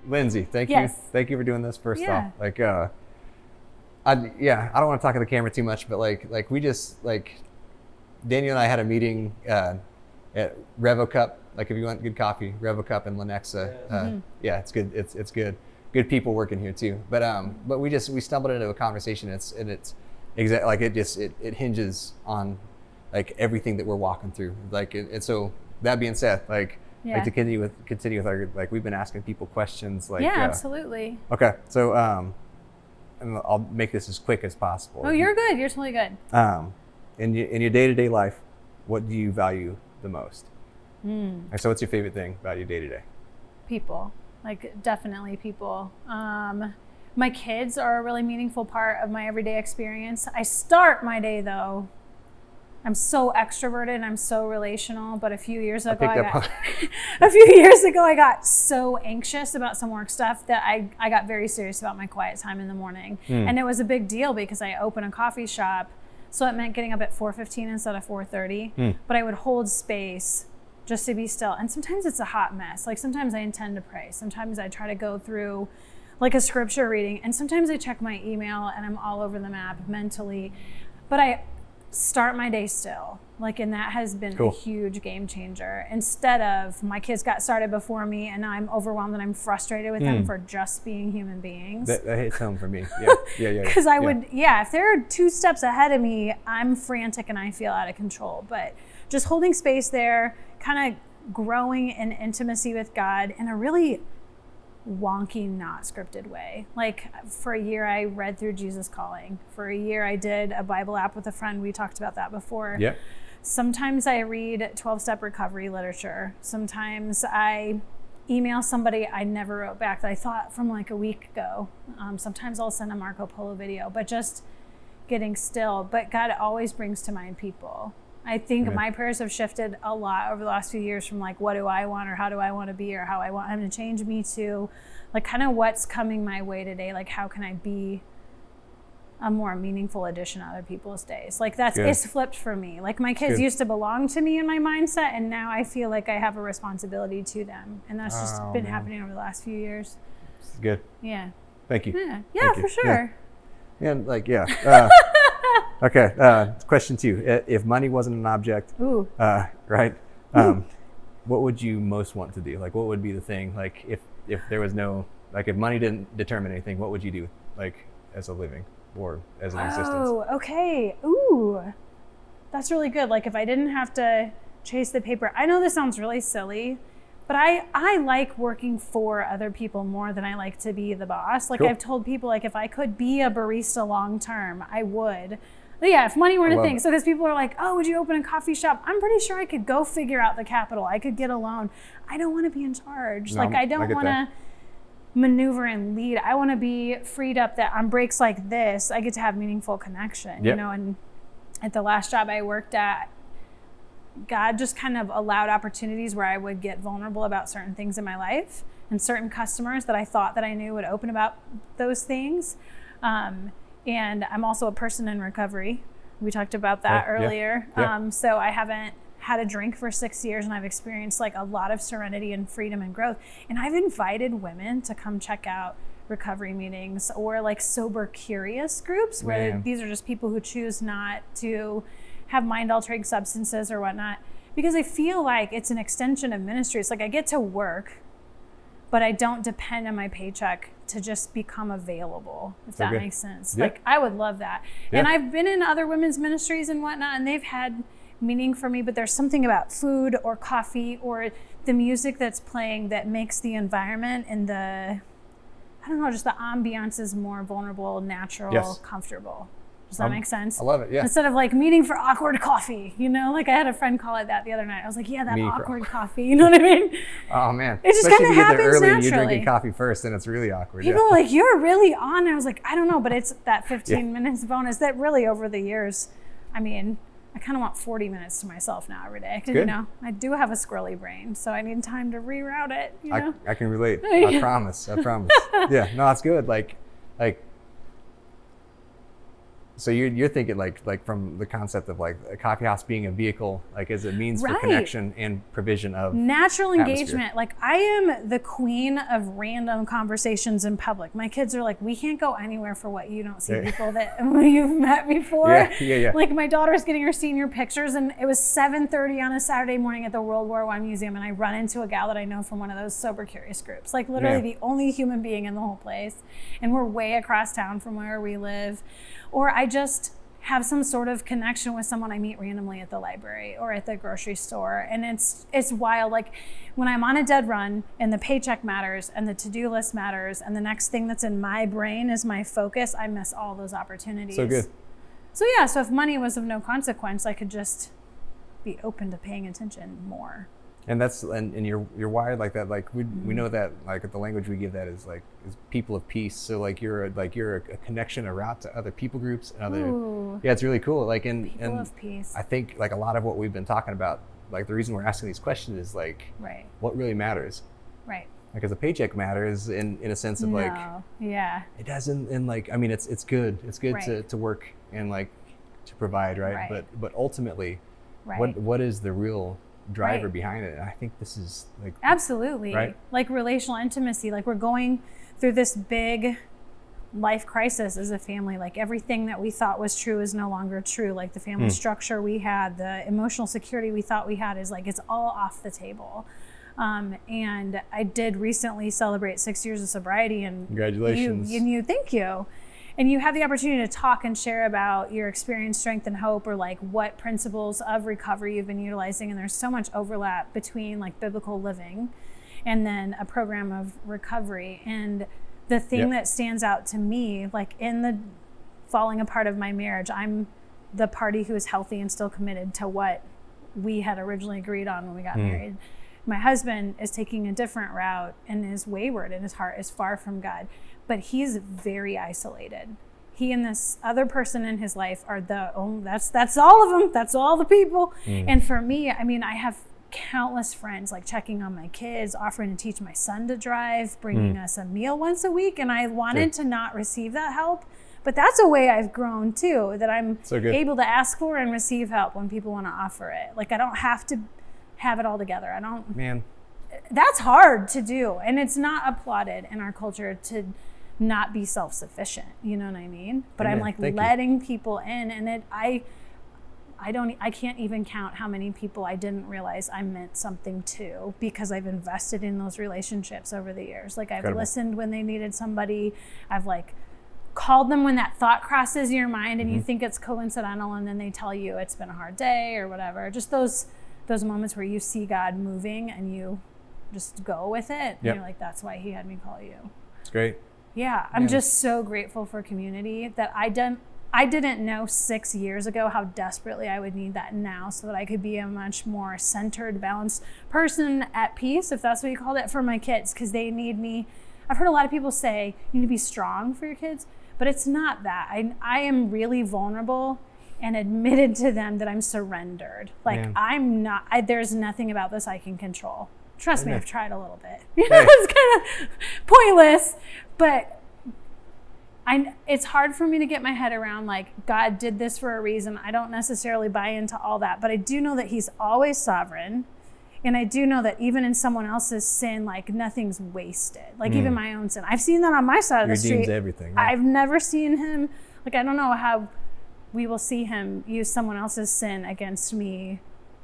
Lindsey, thank Yes. you. Thank you for doing this first Yeah. off. Like, I don't want to talk to the camera too much, but like we just, like, Daniel and I had a meeting at Revo Cup. Like, if you want good coffee, Revo Cup in Lenexa. Yeah, it's good. It's good. Good people working here too. But we stumbled into a conversation. It's like it hinges on like everything that we're walking through. Like, and so that being said, like to continue with our, like, we've been asking people questions. Like, absolutely. Okay, so and I'll make this as quick as possible. Oh, you're good. You're totally good. In your day-to-day life, what do you value the most? And so what's your favorite thing about your day-to-day? People. Like, definitely people. My kids are a really meaningful part of my everyday experience. I start my day, though, I'm so extroverted and I'm so relational, but a few years ago I got so anxious about some work stuff that I got very serious about my quiet time in the morning. And it was a big deal because I opened a coffee shop, so it meant getting up at 4:15 instead of 4:30. But I would hold space just to be still. And sometimes it's a hot mess. Like, sometimes I intend to pray. Sometimes I try to go through like a scripture reading, and sometimes I check my email and I'm all over the map mentally. But I start my day still, like, and that has been a huge game changer. Instead of my kids got started before me and now I'm overwhelmed and I'm frustrated with them for just being human beings. That hits home for me. Yeah. Because if they're 2 steps ahead of me, I'm frantic and I feel out of control. But just holding space there, kind of growing in intimacy with God in a really wonky, not scripted way. Like, for a year I read through Jesus Calling. For a year I did a Bible app with a friend. We talked about that before. Yeah. Sometimes I read 12-step recovery literature. Sometimes I email somebody I never wrote back that I thought from like a week ago. Sometimes I'll send a Marco Polo video, but just getting still. But God always brings to mind people. I think my prayers have shifted a lot over the last few years from like, what do I want, or how do I want to be, or how I want him to change me, to like kind of what's coming my way today. Like, how can I be a more meaningful addition to other people's days? Like, it's flipped for me. Like, my kids used to belong to me in my mindset, and now I feel like I have a responsibility to them. And that's just been happening over the last few years. It's good. Yeah. Thank you. Yeah, for sure. Yeah. And like, okay, question 2. If money wasn't an object, right? What would you most want to do? Like, what would be the thing? Like, if there was no, like, if money didn't determine anything, what would you do, like, as a living or as an existence? Oh, okay. Ooh, that's really good. Like, if I didn't have to chase the paper. I know this sounds really silly, but I like working for other people more than I like to be the boss. Like, I've told people, like, if I could be a barista long term, I would. But yeah, if money weren't a thing. So because people are like, oh, would you open a coffee shop? I'm pretty sure I could go figure out the capital. I could get a loan. I don't want to be in charge. No, like, I don't want to maneuver and lead. I want to be freed up that on breaks like this, I get to have meaningful connection, you know. And at the last job I worked at, God just kind of allowed opportunities where I would get vulnerable about certain things in my life and certain customers that I thought that I knew would open about those things. And I'm also a person in recovery. We talked about that earlier. So I haven't had a drink for 6 years, and I've experienced like a lot of serenity and freedom and growth. And I've invited women to come check out recovery meetings or like sober curious groups where these are just people who choose not to have mind-altering substances or whatnot, because I feel like it's an extension of ministry. It's like I get to work, but I don't depend on my paycheck to just become available, if that makes sense. Like, I would love that. And I've been in other women's ministries and whatnot, and they've had meaning for me, but there's something about food or coffee or the music that's playing that makes the environment and the, I don't know, just the ambiance is more vulnerable, natural, comfortable. Does that make sense? I love it, Instead of like meeting for awkward coffee, you know? Like, I had a friend call it that the other night. I was like, yeah, that awkward coffee, you know what I mean? Oh, man. It just kind of happens early naturally. And you're drinking coffee first, and it's really awkward. People are like, you're really on. I was like, I don't know, but it's that 15 minutes bonus that really over the years, I mean, I kind of want 40 minutes to myself now every day. Because, you know, I do have a squirrely brain, so I need time to reroute it, you know? I can relate. I promise. Yeah, no, it's good. Like, So you're thinking like from the concept of like a coffee house being a vehicle, like as a means for Right. connection and provision of natural atmosphere. engagement. Like I am the queen of random conversations in public. My kids are like, we can't go anywhere for what you don't see Yeah. people that you've met before. Yeah. Like my daughter's getting her senior pictures, and it was 7:30 on a Saturday morning at the World War I Museum, and I run into a gal that I know from one of those sober curious groups. Like literally Yeah. the only human being in the whole place, and we're way across town from where we live. Or I just have some sort of connection with someone I meet randomly at the library or at the grocery store. And it's wild. Like when I'm on a dead run and the paycheck matters and the to-do list matters and the next thing that's in my brain is my focus, I miss all those opportunities. So good. So yeah, so if money was of no consequence, I could just be open to paying attention more. And that's and you're wired like that. Like we know that like the language we give that is people of peace. So like you're a connection, a route to other people groups and other. Ooh. Yeah, it's really cool. Like People of peace. I think like a lot of what we've been talking about, like the reason we're asking these questions is like Right. what really matters. Right. Because the paycheck matters in a sense of like Yeah. it doesn't, and like I mean it's good Right. to work and like to provide, right? Right. But ultimately, Right. what is the real driver Right. behind it? And I think this is like Absolutely. Right? Like relational intimacy. Like we're going through this big life crisis as a family. Like everything that we thought was true is no longer true. Like the family structure we had, the emotional security we thought we had is like, it's all off the table. And I did recently celebrate 6 years of sobriety, and Congratulations. thank you. And you have the opportunity to talk and share about your experience, strength, and hope, or like what principles of recovery you've been utilizing. And there's so much overlap between like biblical living and then a program of recovery. And the thing that stands out to me, like in the falling apart of my marriage, I'm the party who is healthy and still committed to what we had originally agreed on when we got married. My husband is taking a different route and is wayward, and his heart is far from God. But he's very isolated. He and this other person in his life are that's all of them. That's all the people. And for me, I mean, I have countless friends like checking on my kids, offering to teach my son to drive, bringing us a meal once a week. And I wanted to not receive that help. But that's a way I've grown too, that I'm able to ask for and receive help when people want to offer it. Like I don't have to have it all together. That's hard to do. And it's not applauded in our culture to not be self-sufficient, you know what I mean? But I'm like letting people in, and I can't even count how many people I didn't realize I meant something to because I've invested in those relationships over the years. Like I've listened when they needed somebody. I've like called them when that thought crosses your mind and you think it's coincidental, and then they tell you it's been a hard day or whatever. Just those moments where you see God moving and you just go with it. And you're like, that's why he had me call you. It's great. Yeah, I'm just so grateful for community that I didn't know 6 years ago how desperately I would need that now, so that I could be a much more centered, balanced person at peace, if that's what you called it, for my kids, because they need me. I've heard a lot of people say you need to be strong for your kids, but it's not that. I am really vulnerable and admitted to them that I'm surrendered. Like there's nothing about this I can control. Trust me, I've tried a little bit. It's kind of pointless, but it's hard for me to get my head around, like, God did this for a reason. I don't necessarily buy into all that, but I do know that he's always sovereign. And I do know that even in someone else's sin, like nothing's wasted. Like even my own sin. I've seen that on my side of the street. Redeems everything. Right? I've never seen him, like I don't know how we will see him use someone else's sin against me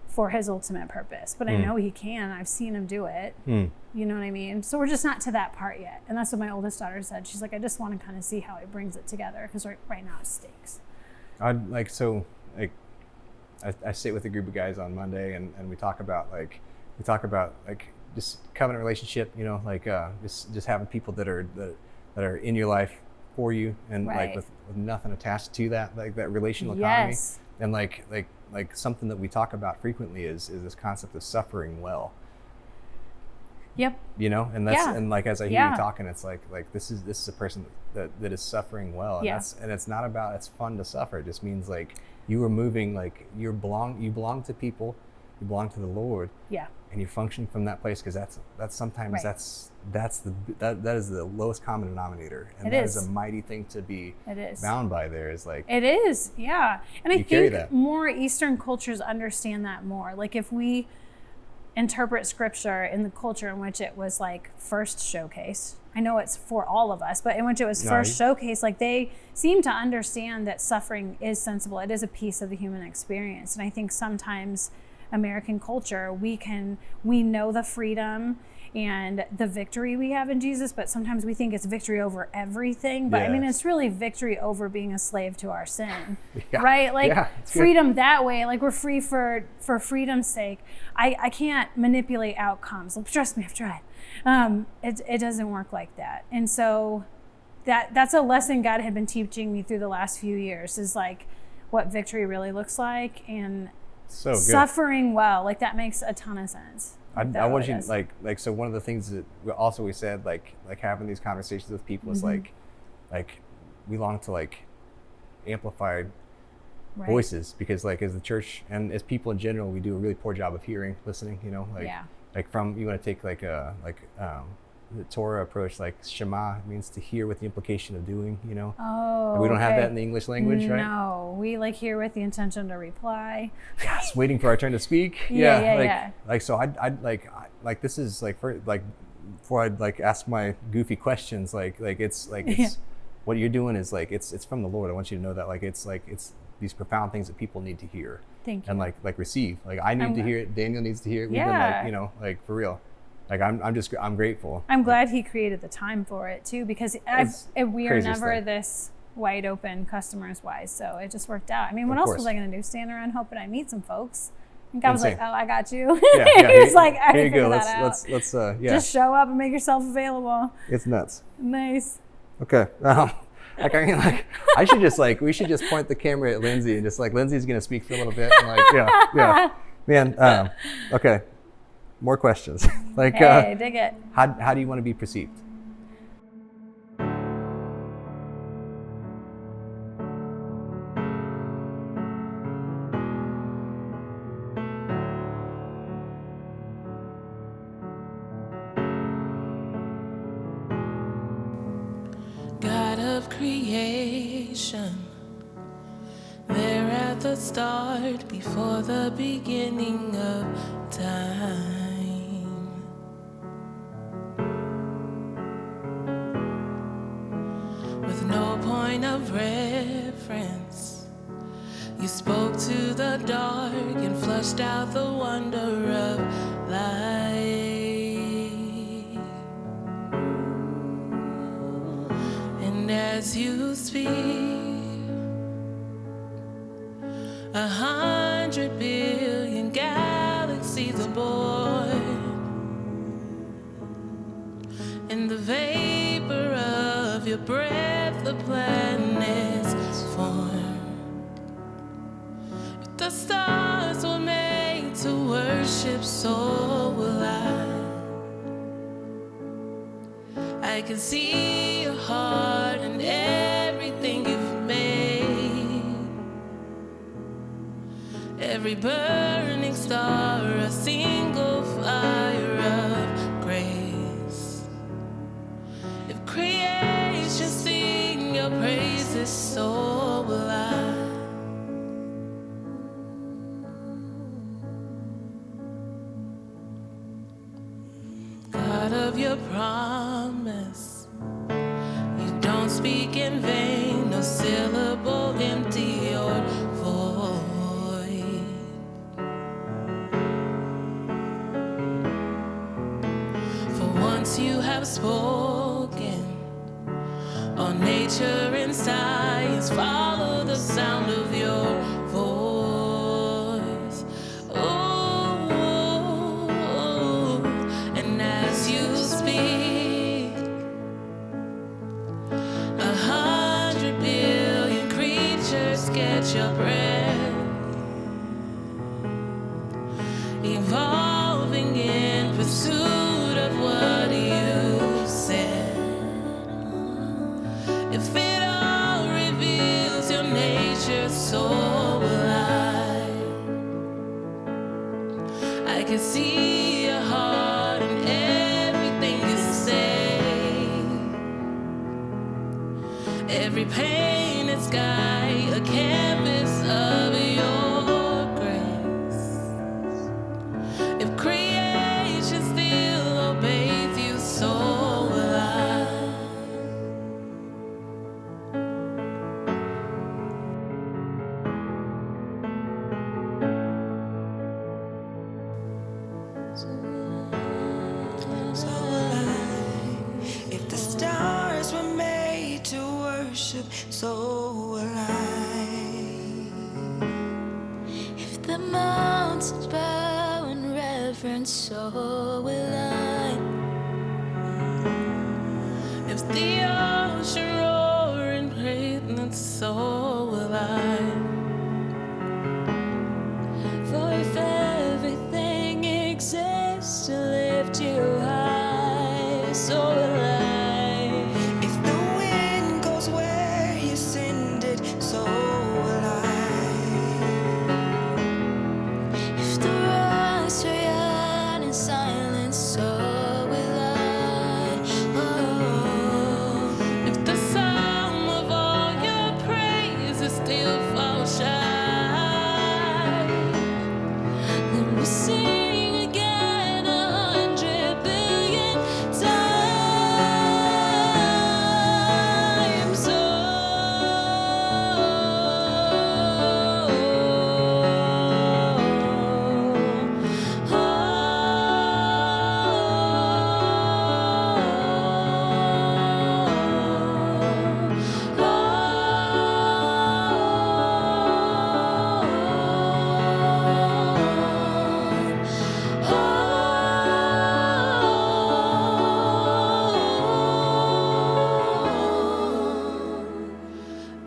for his ultimate purpose. But I know he can. I've seen him do it. You know what I mean? So we're just not to that part yet. And that's what my oldest daughter said. She's like, I just want to kind of see how he brings it together, because right now it stinks. I sit with a group of guys on Monday and we talk about just covenant relationship, you know, like just having people that are in your life for you, and like with nothing attached to that, like that relational economy. And like something that we talk about frequently is this concept of suffering well. Yep. You know, and that's and like as I hear you talking, it's like this is a person that is suffering well, and it's not about it's fun to suffer. It just means like you are moving, like you belong to people, you belong to the Lord. Yeah. And you function from that place, because that's sometimes Right. that is the lowest common denominator, and It that is. is a mighty thing to be It is. bound by. There is like It is, yeah. And I You carry think that. more Eastern cultures understand that more. Like if we interpret scripture in the culture in which it was like first showcased, I know it's for all of us, but in which it was first showcased, like they seem to understand that suffering is sensible. It is a piece of the human experience. And I think sometimes American culture, we know the freedom and the victory we have in Jesus, but sometimes we think it's victory over everything. But I mean, it's really victory over being a slave to our sin, right? Like freedom that way, like we're free for freedom's sake. I can't manipulate outcomes. Trust me, I've tried. It doesn't work like that. And so that's a lesson God had been teaching me through the last few years, is like what victory really looks like, and so good. Suffering well, like that makes a ton of sense. I want you to like so one of the things that we said like having these conversations with people is like we long to like amplify voices, because like as the church and as people in general, we do a really poor job of listening, like from, you want to take like the Torah approach, like Shema means to hear with the implication of doing, Oh, we don't have that in the English language, right? No, we like hear with the intention to reply. Yes, waiting for our turn to speak. Like so I'd like this is like before I'd like ask my goofy questions, like it's what you're doing is like it's from the Lord. I want you to know that it's these profound things that people need to hear. Thank you. And like receive. Like I need to hear it, Daniel needs to hear it. We've been like for real. Like I'm grateful. I'm glad he created the time for it too, because we are never this wide open customers wise, so it just worked out. I mean, what else was I going to do? Stand around hoping I meet some folks? And God was like, "Oh, I got you." He was like, "I here you go. Let's just show up and make yourself available." It's nuts. Nice. Okay. I should just we should just point the camera at Lindsey and just Lindsey's going to speak for a little bit. And man. Okay. More questions. Hey, dig it. How do you want to be perceived? God of creation, there at the start, before the beginning of time. With no point of reference, you spoke to the dark and flushed out the wonder of light. And as you speak, 100 billion galaxies are born, in the vapor of your breath the planets form. If the stars were made to worship, so will I can see your heart and everything you've made. Every burning star, a single fire of grace. If creation sing your praises, so will I. God of your promise, you don't speak in vain, no syllable empty or void. For once you have spoken, all nature and science follow the sound of your voice. Oh, and as you speak, 100 billion creatures catch your breath, evolving in pursuit of what you said. If it all reveals your nature, so will I. I can see your heart in everything you say. Every painted sky, a canvas of your grace. If creation still obeys you, so will I. So will I. If the stars were made to worship, so will I. If the mountains bow in reverence, so will I. If the ocean roar in praise, then so will I. For if everything exists to lift you high, so will I. If the wind goes where you send it, so will I. If the rocks cry out in silence, so will I. Oh. If the sum of all your praises still falls shy, Then we'll sing again 100 billion times.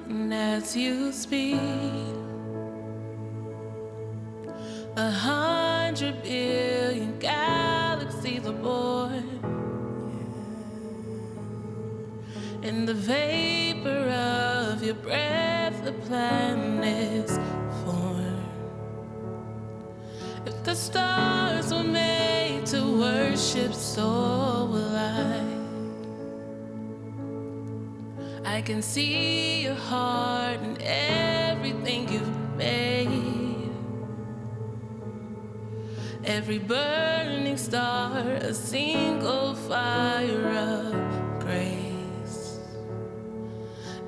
and as you speak, 100 billion galaxies are born. In the vapor of your breath, the planets form. If the stars were made to worship, so will I. I can see your heart in everything you've made. Every burning star, a single fire of grace.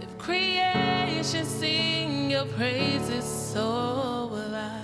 If creation sing your praises, so will I.